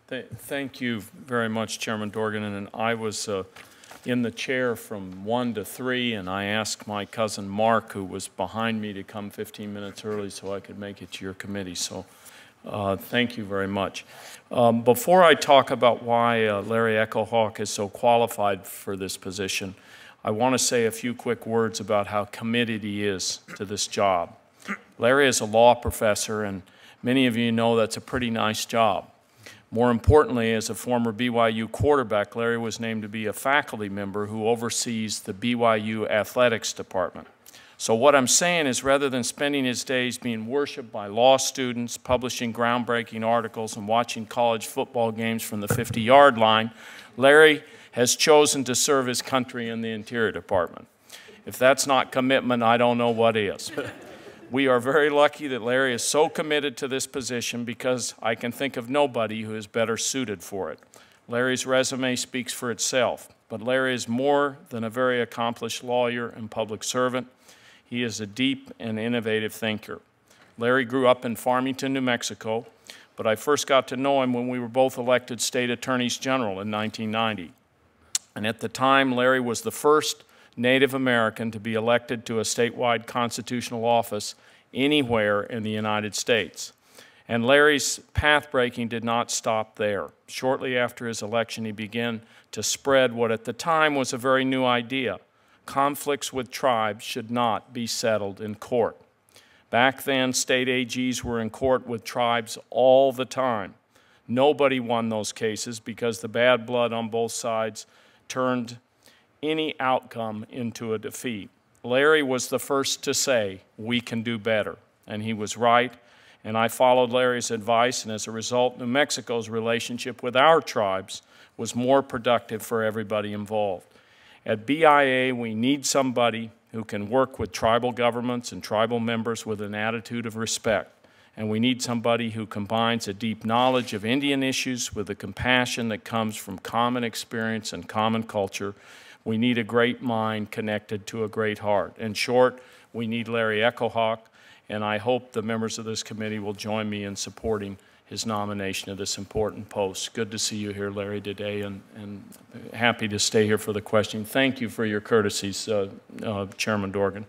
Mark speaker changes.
Speaker 1: Thank you very much, Chairman Dorgan. And I was in the chair from 1 to 3, and I asked my cousin Mark, who was behind me, to come 15 minutes early so I could make it to your committee. So thank you very much. Before I talk about why Larry Echohawk is so qualified for this position, I want to say a few quick words about how committed he is to this job. Larry is a law professor, and many of you know that's a pretty nice job. More importantly, as a former BYU quarterback, Larry was named to be a faculty member who oversees the BYU athletics department. So what I'm saying is, rather than spending his days being worshiped by law students, publishing groundbreaking articles, and watching college football games from the 50-yard line, Larry has chosen to serve his country in the Interior Department. If that's not commitment, I don't know what is. We are very lucky that Larry is so committed to this position because I can think of nobody who is better suited for it. Larry's resume speaks for itself, but Larry is more than a very accomplished lawyer and public servant. He is a deep and innovative thinker. Larry grew up in Farmington, New Mexico, but I first got to know him when we were both elected state attorneys general in 1990. And at the time, Larry was the first Native American to be elected to a statewide constitutional office anywhere in the United States. And Larry's path-breaking did not stop there. Shortly after his election, he began to spread what at the time was a very new idea. Conflicts with tribes should not be settled in court. Back then, state AGs were in court with tribes all the time. Nobody won those cases because the bad blood on both sides turned any outcome into a defeat. Larry was the first to say, we can do better, and he was right, and I followed Larry's advice, and as a result, New Mexico's relationship with our tribes was more productive for everybody involved. At BIA, we need somebody who can work with tribal governments and tribal members with an attitude of respect, and we need somebody who combines a deep knowledge of Indian issues with the compassion that comes from common experience and common culture. We need a great mind connected to a great heart. In short, we need Larry Echohawk, and I hope the members of this committee will join me in supporting his nomination to this important post. Good to see you here, Larry, today, and happy to stay here for the question. Thank you for your courtesies, Chairman Dorgan.